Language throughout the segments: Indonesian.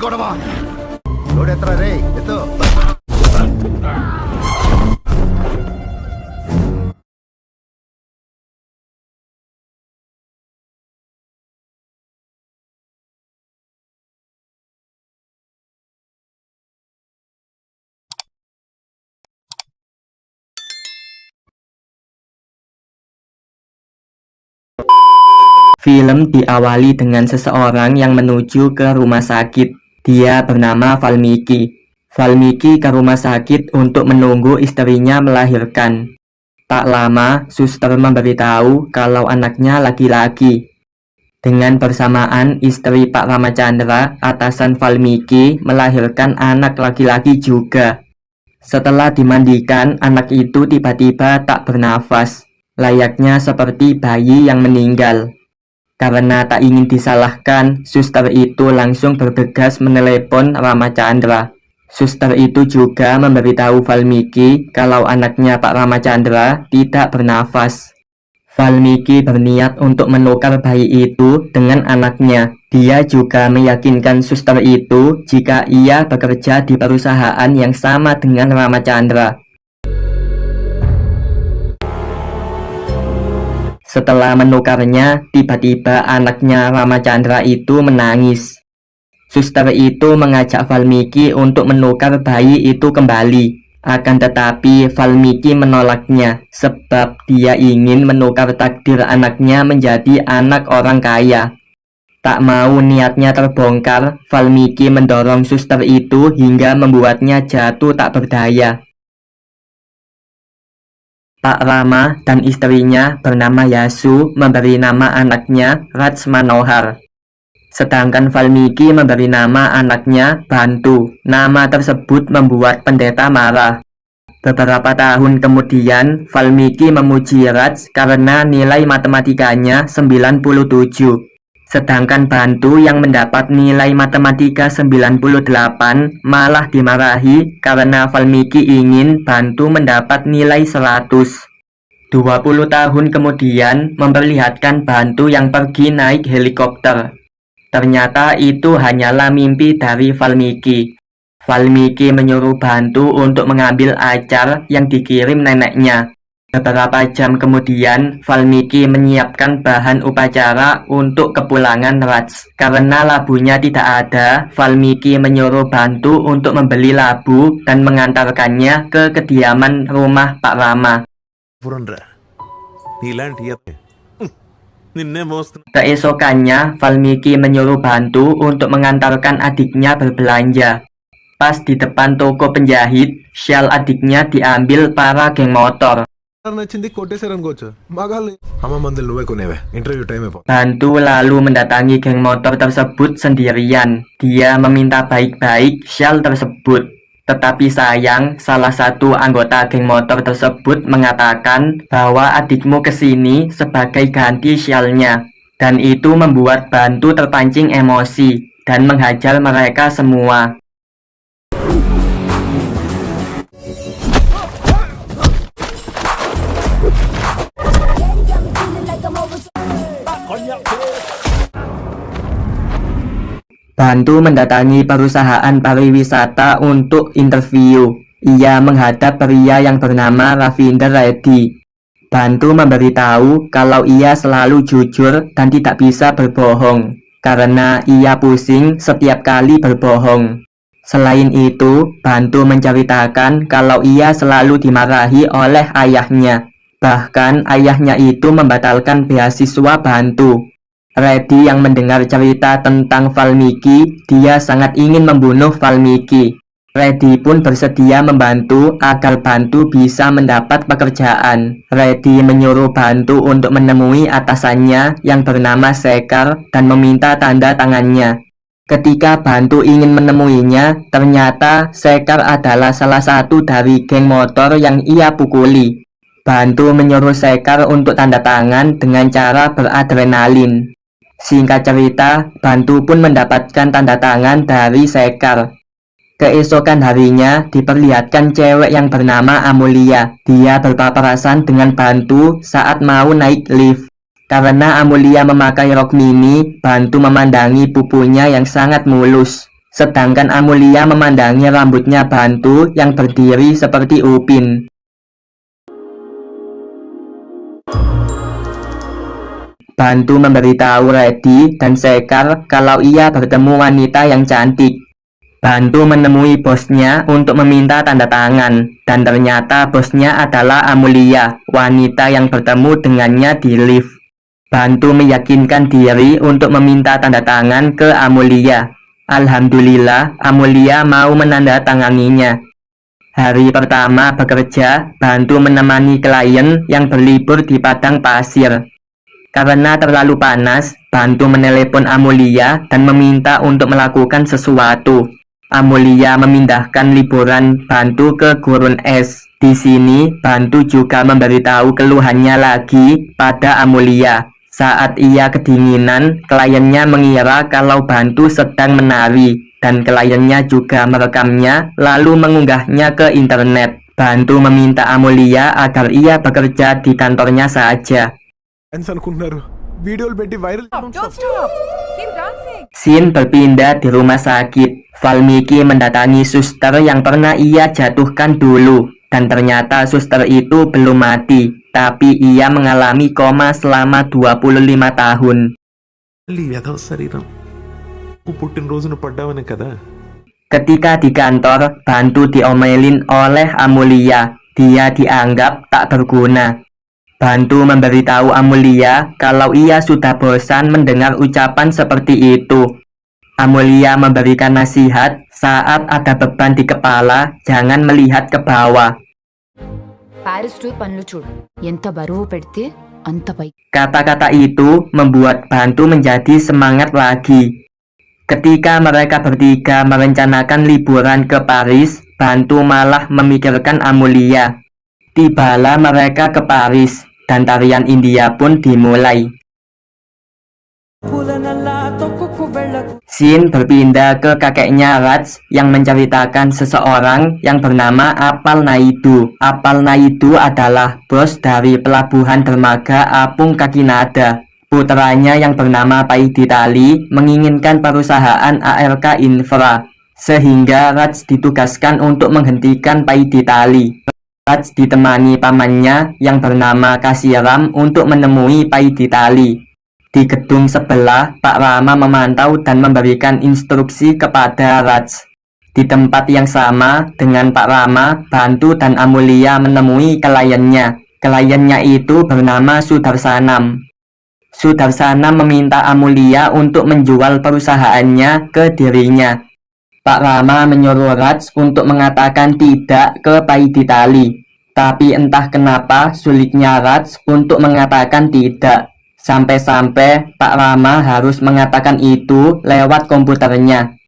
కొడవా లోడ్ ఎత్తరా రే ఎత్తు. Film diawali dengan seseorang yang menuju ke rumah sakit. Dia bernama Valmiki. Valmiki ke rumah sakit untuk menunggu istrinya melahirkan. Tak lama, suster memberitahu kalau anaknya laki-laki. Dengan bersamaan, istri Pak Ramachandra, atasan Valmiki, melahirkan anak laki-laki juga. Setelah dimandikan, anak itu tiba-tiba tak bernafas, layaknya seperti bayi yang meninggal. Karena tak ingin disalahkan, suster itu langsung bergegas menelepon Ramachandra. Suster itu juga memberitahu Valmiki kalau anaknya Pak Ramachandra tidak bernafas. Valmiki berniat untuk menukar bayi itu dengan anaknya. Dia juga meyakinkan suster itu jika ia bekerja di perusahaan yang sama dengan Ramachandra. Setelah menukarnya, tiba-tiba anaknya Ramachandra itu menangis. Suster itu mengajak Valmiki untuk menukar bayi itu kembali. Akan tetapi Valmiki menolaknya sebab dia ingin menukar takdir anaknya menjadi anak orang kaya. Tak mau niatnya terbongkar, Valmiki mendorong suster itu hingga membuatnya jatuh tak berdaya. Pak Rama dan istrinya bernama Yasu memberi nama anaknya Raj Manohar. Sedangkan Valmiki memberi nama anaknya Bantu. Nama tersebut membuat pendeta marah. Beberapa tahun kemudian, Valmiki memuji Raj karena nilai matematikanya 97. Sedangkan Bantu yang mendapat nilai matematika 98 malah dimarahi karena Valmiki ingin Bantu mendapat nilai 100. 20 tahun kemudian memperlihatkan Bantu yang pergi naik helikopter. Ternyata itu hanyalah mimpi dari Valmiki. Valmiki menyuruh Bantu untuk mengambil acar yang dikirim neneknya. Beberapa jam kemudian, Valmiki menyiapkan bahan upacara untuk kepulangan Raj. Karena labunya tidak ada, Valmiki menyuruh Bantu untuk membeli labu dan mengantarkannya ke kediaman rumah Pak Rama. Keesokannya, Valmiki menyuruh Bantu untuk mengantarkan adiknya berbelanja. Pas di depan toko penjahit, syal adiknya diambil para geng motor. Bantu lalu mendatangi geng motor tersebut sendirian. Dia meminta baik-baik syal tersebut. Tetapi sayang, salah satu anggota geng motor tersebut mengatakan bahwa adikmu kesini sebagai ganti syalnya. Dan itu membuat Bantu terpancing emosi dan menghajar mereka semua. Bantu mendatangi perusahaan pariwisata untuk interview. Ia menghadap pria yang bernama Ravinder Reddy. Bantu memberitahu kalau ia selalu jujur dan tidak bisa berbohong, karena ia pusing setiap kali berbohong. Selain itu, Bantu menceritakan kalau ia selalu dimarahi oleh ayahnya. Bahkan ayahnya itu membatalkan beasiswa Bantu. Reddy yang mendengar cerita tentang Valmiki, dia sangat ingin membunuh Valmiki. Reddy pun bersedia membantu agar Bantu bisa mendapat pekerjaan. Reddy menyuruh Bantu untuk menemui atasannya yang bernama Sekar dan meminta tanda tangannya. Ketika Bantu ingin menemuinya, ternyata Sekar adalah salah satu dari geng motor yang ia pukuli. Bantu menyuruh Sekar untuk tanda tangan dengan cara beradrenalin. Singkat cerita, Bantu pun mendapatkan tanda tangan dari Sekar. Keesokan harinya diperlihatkan cewek yang bernama Amulia. Dia berpapasan dengan Bantu saat mau naik lift. Karena Amulia memakai rok mini, Bantu memandangi pupunya yang sangat mulus. Sedangkan Amulia memandangi rambutnya Bantu yang berdiri seperti Upin. Bantu memberitahu Reddy dan Sekar kalau ia bertemu wanita yang cantik. Bantu menemui bosnya untuk meminta tanda tangan, dan ternyata bosnya adalah Amulia, wanita yang bertemu dengannya di lift. Bantu meyakinkan diri untuk meminta tanda tangan ke Amulia. Alhamdulillah, Amulia mau menandatanganinya. Hari pertama bekerja, Bantu menemani klien yang berlibur di padang pasir. Karena terlalu panas, Bantu menelepon Amulia dan meminta untuk melakukan sesuatu. Amulia memindahkan liburan Bantu ke gurun es. Di sini, Bantu juga memberitahu keluhannya lagi pada Amulia. Saat ia kedinginan, kliennya mengira kalau Bantu sedang menari, dan kliennya juga merekamnya lalu mengunggahnya ke internet. Bantu meminta Amulia agar ia bekerja di kantornya saja. Scene berpindah di rumah sakit. Valmiki mendatangi suster yang pernah ia jatuhkan dulu, dan ternyata suster itu belum mati, tapi ia mengalami koma selama 25 tahun. Ketika di kantor, Bantu diomelin oleh Amulia. Dia dianggap tak berguna. Bantu memberitahu Amulia kalau ia sudah bosan mendengar ucapan seperti itu. Amulia memberikan nasihat saat ada beban di kepala, jangan melihat ke bawah. Kata-kata itu membuat Bantu menjadi semangat lagi. Ketika mereka bertiga merencanakan liburan ke Paris, Bantu malah memikirkan Amulia. Tibalah mereka ke Paris, dan tarian India pun dimulai. Scene berpindah ke kakeknya Raj yang menceritakan seseorang yang bernama Apal Naidu. Apal Naidu adalah bos dari pelabuhan dermaga Apung Kakinada. Putranya yang bernama Paiditali menginginkan perusahaan ARK Infra, sehingga Raj ditugaskan untuk menghentikan Paiditali. Raj ditemani pamannya yang bernama Kasiram untuk menemui Paiditali. Di gedung sebelah, Pak Rama memantau dan memberikan instruksi kepada Raj. Di tempat yang sama dengan Pak Rama, Bantu dan Amulia menemui kliennya. Kliennya itu bernama Sudarsanam. Sudarsanam meminta Amulia untuk menjual perusahaannya ke dirinya. Pak Rama menyuruh Raj untuk mengatakan tidak ke Paiditali. Tapi entah kenapa sulitnya Raj untuk mengatakan tidak. Sampai-sampai Pak Rama harus mengatakan itu lewat komputernya.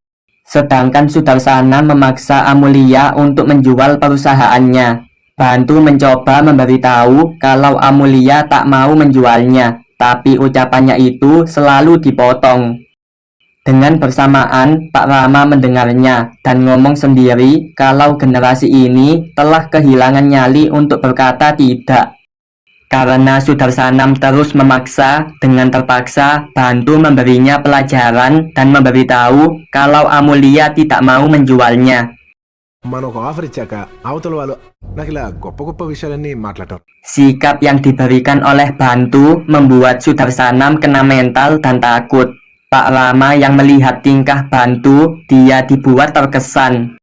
Sedangkan Sudarsana memaksa Amulia untuk menjual perusahaannya. Bantu mencoba memberitahu kalau Amulia tak mau menjualnya, tapi ucapannya itu selalu dipotong. Dengan bersamaan, Pak Rama mendengarnya dan ngomong sendiri kalau generasi ini telah kehilangan nyali untuk berkata tidak. Karena Sudarsanam terus memaksa, dengan terpaksa Bantu memberinya pelajaran dan memberitahu kalau Amulia tidak mau menjualnya. Sikap yang diberikan oleh Bantu membuat Sudarsanam kena mental dan takut. Pak Rama yang melihat tingkah Bantu, dia dibuat terkesan.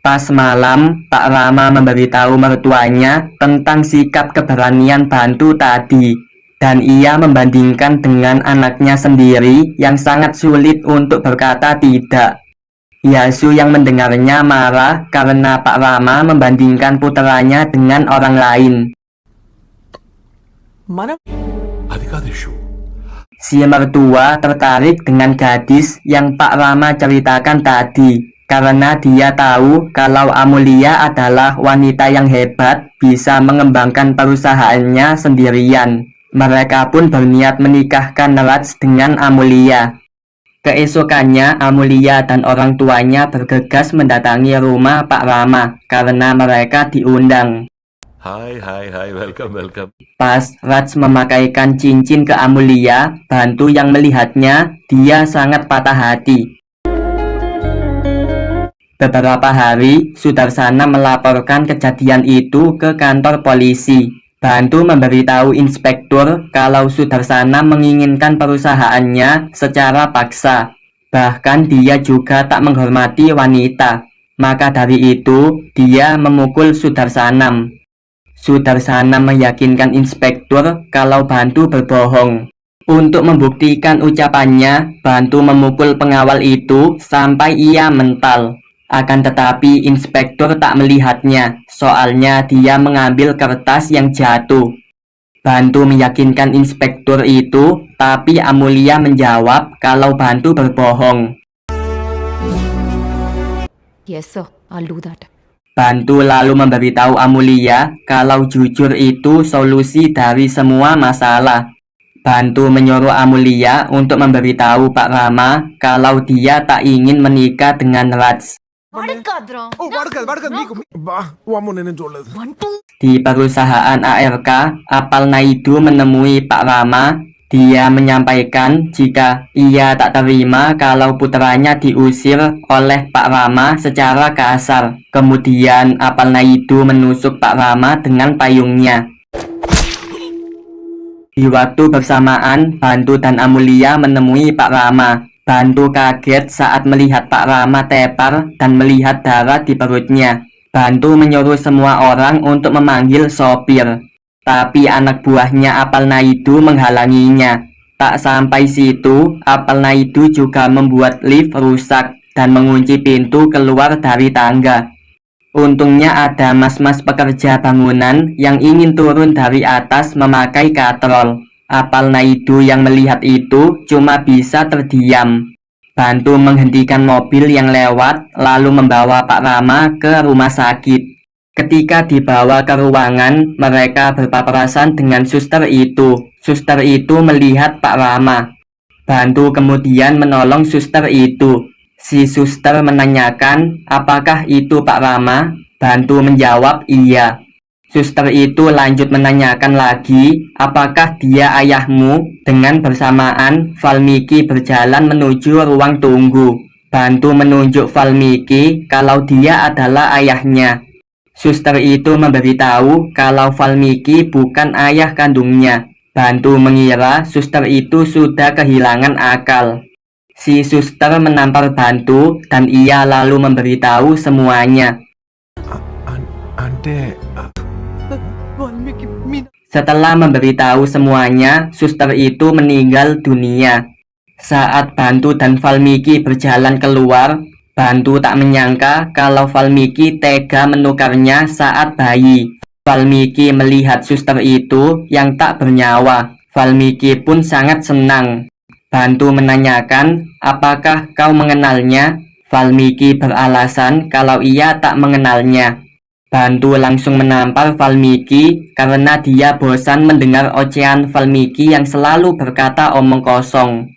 Pas malam, Pak Rama memberitahu mertuanya tentang sikap keberanian Bantu tadi, dan ia membandingkan dengan anaknya sendiri yang sangat sulit untuk berkata tidak. Yasu yang mendengarnya marah karena Pak Rama membandingkan putranya dengan orang lain. Si mertua tertarik dengan gadis yang Pak Rama ceritakan tadi. Karena dia tahu kalau Amulia adalah wanita yang hebat, bisa mengembangkan perusahaannya sendirian. Mereka pun berniat menikahkan Raj dengan Amulia. Keesokannya, Amulia dan orang tuanya bergegas mendatangi rumah Pak Rama karena mereka diundang. Hai, welcome. Pas Raj memakaikan cincin ke Amulia, Bantu yang melihatnya, dia sangat patah hati. Beberapa hari, Sudarsana melaporkan kejadian itu ke kantor polisi. Bantu memberitahu inspektur kalau Sudarsana menginginkan perusahaannya secara paksa. Bahkan dia juga tak menghormati wanita. Maka dari itu, dia memukul Sudarsanam. Sudarsana meyakinkan inspektur kalau Bantu berbohong. Untuk membuktikan ucapannya, Bantu memukul pengawal itu sampai ia mental. Akan tetapi inspektur tak melihatnya, soalnya dia mengambil kertas yang jatuh. Bantu meyakinkan inspektur itu, tapi Amulia menjawab kalau Bantu berbohong. Yes, sir. I'll do that. Bantu lalu memberitahu Amulia kalau jujur itu solusi dari semua masalah. Bantu menyuruh Amulia untuk memberitahu Pak Rama kalau dia tak ingin menikah dengan Raj. Di perusahaan ARK, Apal Naidu menemui Pak Rama. Dia menyampaikan jika ia tak terima kalau putranya diusir oleh Pak Rama secara kasar. Kemudian Apal Naidu menusuk Pak Rama dengan payungnya. Di waktu bersamaan, Bantu dan Amulia menemui Pak Rama. Bantu kaget saat melihat Pak Rama tepar dan melihat darah di perutnya. Bantu menyuruh semua orang untuk memanggil sopir. Tapi anak buahnya Apal Naidu menghalanginya. Tak sampai situ, Apal Naidu juga membuat lift rusak dan mengunci pintu keluar dari tangga. Untungnya ada mas-mas pekerja bangunan yang ingin turun dari atas memakai katrol. Apal Naidu yang melihat itu cuma bisa terdiam. Bantu menghentikan mobil yang lewat lalu membawa Pak Rama ke rumah sakit. Ketika dibawa ke ruangan, mereka berpapasan dengan suster itu. Suster itu melihat Pak Rama. Bantu kemudian menolong suster itu. Si suster menanyakan, apakah itu Pak Rama? Bantu menjawab iya. Suster itu lanjut menanyakan lagi, apakah dia ayahmu? Dengan bersamaan, Valmiki berjalan menuju ruang tunggu. Bantu menunjuk Valmiki kalau dia adalah ayahnya. Suster itu memberitahu kalau Valmiki bukan ayah kandungnya. Bantu mengira suster itu sudah kehilangan akal. Si suster menampar Bantu dan ia lalu memberitahu semuanya. Setelah memberitahu semuanya, suster itu meninggal dunia. Saat Bantu dan Valmiki berjalan keluar, Bantu tak menyangka kalau Valmiki tega menukarnya saat bayi. Valmiki melihat suster itu yang tak bernyawa. Valmiki pun sangat senang. Bantu menanyakan, apakah kau mengenalnya? Valmiki beralasan kalau ia tak mengenalnya. Bantu langsung menampar Valmiki karena dia bosan mendengar ocehan Valmiki yang selalu berkata omong kosong.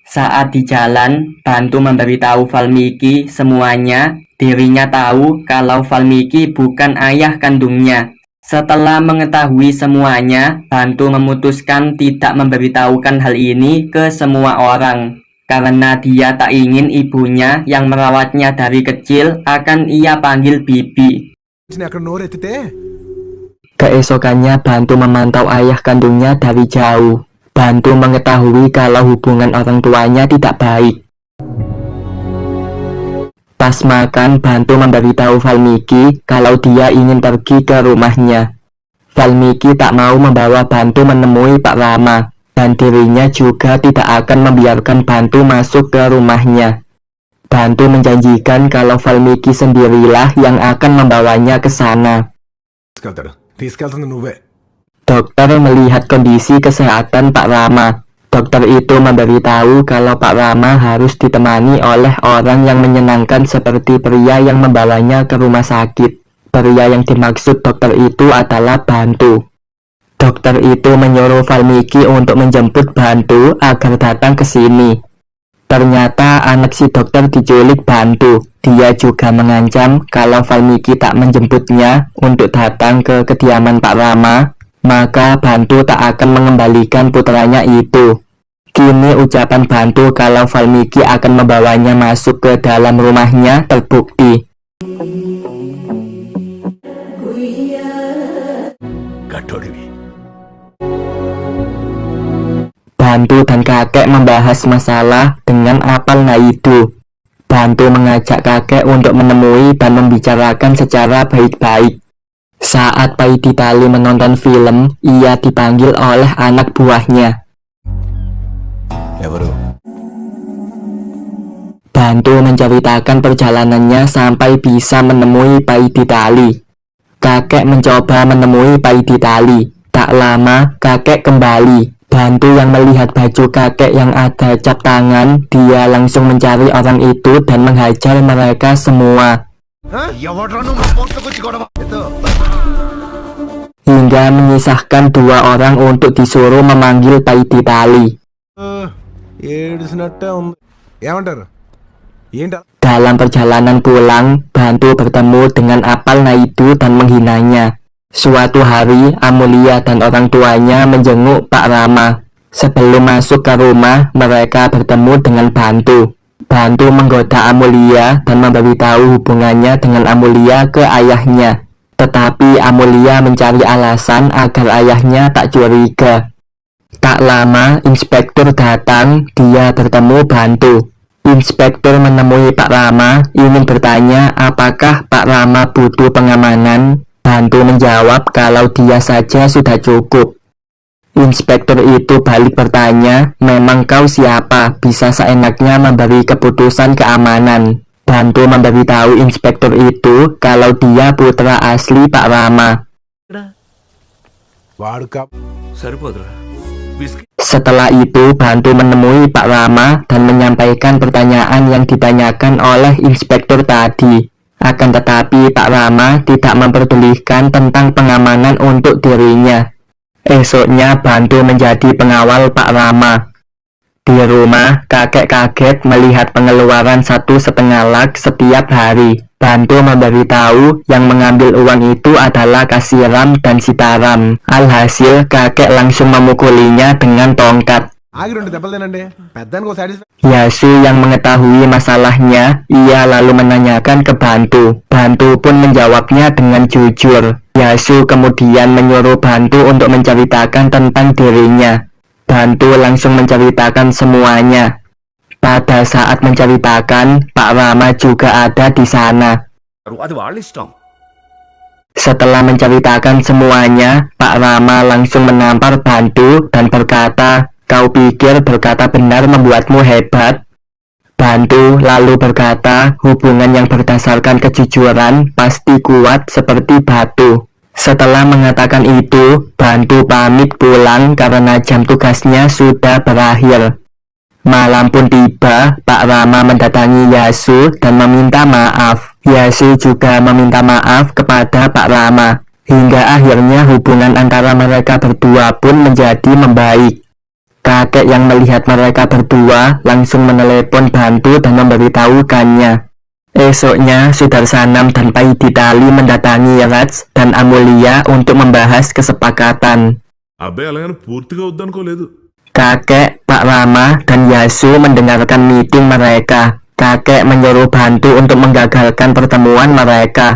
Saat di jalan, Bantu memberitahu Valmiki semuanya. Dirinya tahu kalau Valmiki bukan ayah kandungnya. Setelah mengetahui semuanya, Bantu memutuskan tidak memberitahukan hal ini ke semua orang. Karena dia tak ingin ibunya yang merawatnya dari kecil akan ia panggil Bibi. Keesokannya Bantu memantau ayah kandungnya dari jauh. Bantu mengetahui kalau hubungan orang tuanya tidak baik. Pas makan, Bantu memberitahu Valmiki kalau dia ingin pergi ke rumahnya. Valmiki tak mau membawa Bantu menemui Pak Rama, dan dirinya juga tidak akan membiarkan Bantu masuk ke rumahnya. Bantu menjanjikan kalau Valmiki sendirilah yang akan membawanya ke sana. Dokter melihat kondisi kesehatan Pak Rama. Dokter itu memberitahu kalau Pak Rama harus ditemani oleh orang yang menyenangkan seperti pria yang membawanya ke rumah sakit. Pria yang dimaksud dokter itu adalah Bantu. Dokter itu menyuruh Valmiki untuk menjemput Bantu agar datang ke sini. Ternyata anak si dokter diculik Bantu. Dia juga mengancam kalau Valmiki tak menjemputnya untuk datang ke kediaman Pak Rama, maka Bantu tak akan mengembalikan putranya itu. Kini ucapan Bantu kalau Valmiki akan membawanya masuk ke dalam rumahnya terbukti. గట్టోడివి. Bantu dan kakek membahas masalah dengan apal Naidu. Bantu mengajak kakek untuk menemui dan membicarakan secara baik-baik. Saat Paiditali menonton film, ia dipanggil oleh anak buahnya. ఎవరు? Bantu menceritakan perjalanannya sampai bisa menemui Paiditali. Kakek mencoba menemui Paiditali. Tak lama, kakek kembali. Bantu yang melihat baju kakek yang ada cap tangan, dia langsung mencari orang itu dan menghajar mereka semua. ఎవడ్రా నువ్వు మా పోస్టుకు వచ్చి గొడవ? Hingga menyisahkan 2 orang untuk disuruh memanggil Paiditali. ఏడిసినట్టే ఉంది ఏమంటారు ఏంట Dalam perjalanan pulang, Bantu bertemu dengan apal Naidu dan menghinanya. Suatu hari, Amulia dan orang tuanya menjenguk Pak Rama. Sebelum masuk ke rumah, mereka bertemu dengan Bantu. Bantu menggoda Amulia dan memberitahu hubungannya dengan Amulia ke ayahnya. Tetapi Amulia mencari alasan agar ayahnya tak curiga. Tak lama, inspektur datang, dia bertemu Bantu. Inspektur menemui Pak Rama, ingin bertanya apakah Pak Rama butuh pengamanan. Bantu menjawab kalau dia saja sudah cukup. Inspektur itu balik bertanya, memang kau siapa, bisa seenaknya memberi keputusan keamanan. Bantu memberitahu inspektur itu kalau dia putra asli Pak Rama. వాడు కా సరిపోదురా whisky Setelah itu, Bantu menemui Pak Rama dan menyampaikan pertanyaan yang ditanyakan oleh inspektur tadi. Akan tetapi Pak Rama tidak memperdulikan tentang pengamanan untuk dirinya. Esoknya Bantu menjadi pengawal Pak Rama. Di rumah, kakek kaget melihat pengeluaran 1,5 lak setiap hari. Bantu memberitahu yang mengambil uang itu adalah Kasiram dan Sitaram. Alhasil, kakek langsung memukulinya dengan tongkat. ఆగి 2 దెబ్బలు తినండి పెద్దానికి ఒక satisfy Yasu yang mengetahui masalahnya, ia lalu menanyakan ke Bantu. Bantu pun menjawabnya dengan jujur. Yasu kemudian menyuruh Bantu untuk menceritakan tentang dirinya. Bantu langsung menceritakan semuanya. Pada saat menceritakan, Pak Rama juga ada di sana. అది వాళ్ళ ఇష్టం. Setelah menceritakan semuanya, Pak Rama langsung menampar Bantu dan berkata, "Kau pikir berkata benar membuatmu hebat?" Bantu lalu berkata, "Hubungan yang berdasarkan kejujuran pasti kuat seperti batu." Setelah mengatakan itu, Bantu pamit pulang karena jam tugasnya sudah berakhir. Malam pun tiba, Pak Rama mendatangi Yasu dan meminta maaf. Yasu juga meminta maaf kepada Pak Rama. Hingga akhirnya hubungan antara mereka berdua pun menjadi membaik. Kakek yang melihat mereka berdua langsung menelepon Bantu dan memberitahukannya. Esoknya, Sudarsanam dan Paiditali mendatangi Raj dan Amulia untuk membahas kesepakatan. అబ్బాయి అలాగని పూర్తిగా వద్దనుకోలేదు. Kakek, Pak Rama, dan Yasu mendengarkan meeting mereka. Kakek menyuruh Bantu untuk menggagalkan pertemuan mereka.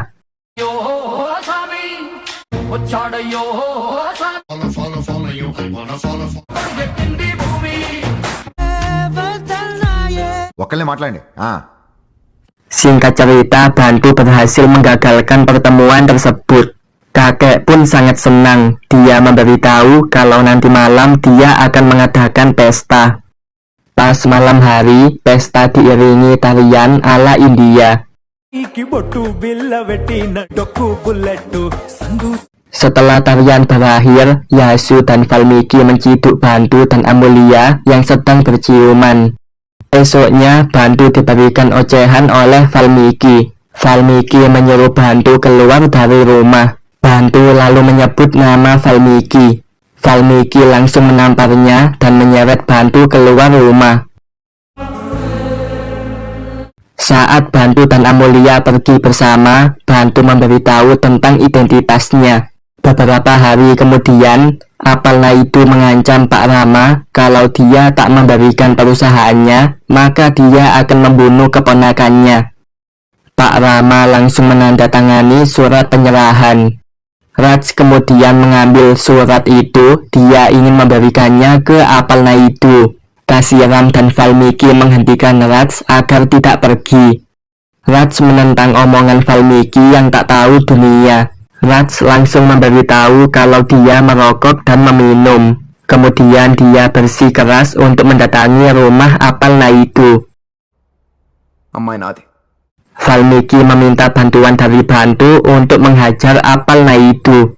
ఒక్కళ్ళే మాట్లాడండి. Singkat cerita, Bantu berhasil menggagalkan pertemuan tersebut. Kakek pun sangat senang. Dia memberitahu kalau nanti malam dia akan mengadakan pesta. Pas malam hari, pesta diiringi tarian ala India. Setelah tarian berakhir, Yasu dan Valmiki menciduk Bantu dan Amulia yang sedang berciuman. Esoknya, Bantu diberikan ocehan oleh Valmiki. Valmiki menyuruh Bantu keluar dari rumah. Bantu lalu menyebut nama Valmiki. Valmiki langsung menamparnya dan menyeret Bantu keluar rumah. Saat Bantu dan Amelia pergi bersama, Bantu memberitahu tentang identitasnya. Beberapa hari kemudian, Apal Naidu mengancam Pak Rama kalau dia tak memberikan perusahaannya, maka dia akan membunuh keponakannya. Pak Rama langsung menandatangani surat penyerahan. Raj kemudian mengambil surat itu, dia ingin memberikannya ke Apal Naidu. Kasiram dan Valmiki menghentikan Raj agar tidak pergi. Raj menentang omongan Valmiki yang tak tahu dunia. Raj langsung memberitahu kalau dia merokok dan meminum. Kemudian dia bersikeras untuk mendatangi rumah Apal Naidu. అమ్మాయి నాది. Valmiki meminta bantuan dari Bantu untuk menghajar Apal Naidu.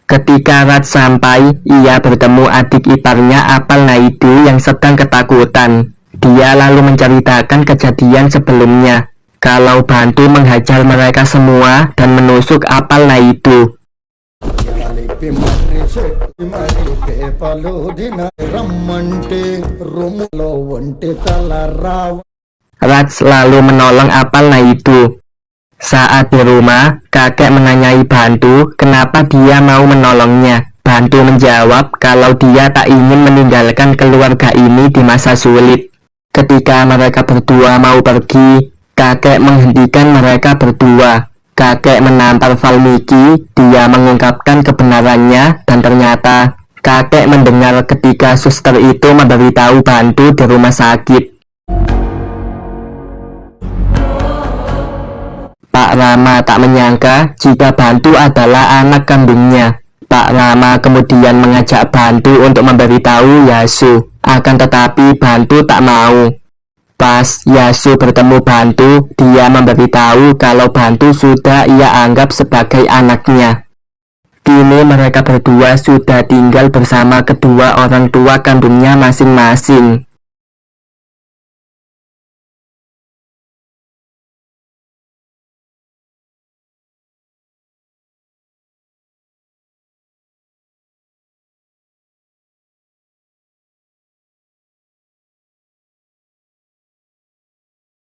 Ketika Raj sampai, ia bertemu adik iparnya Apal Naidu yang sedang ketakutan. Dia lalu menceritakan kejadian sebelumnya, kalau Bantu menghajar mereka semua dan menusuk Apal Naidu. Raj lalu menolong Apal Naidu. Saat di rumah, kakek menanyai Bantu kenapa dia mau menolongnya. Bantu menjawab kalau dia tak ingin meninggalkan keluarga ini di masa sulit. Ketika mereka berdua mau pergi, kakek menghentikan mereka berdua. Kakek menampar Valmiki, dia mengungkapkan kebenarannya, dan ternyata kakek mendengar ketika suster itu memberitahu Bantu di rumah sakit. Pak Rama tak menyangka jika Bantu adalah anak kandungnya. Pak Rama kemudian mengajak Bantu untuk memberitahu Yasu. Akan tetapi Bantu tak mau. Pas Yasu bertemu Bantu, dia memberitahu kalau Bantu sudah ia anggap sebagai anaknya. Kini mereka berdua sudah tinggal bersama kedua orang tua kandungnya masing-masing.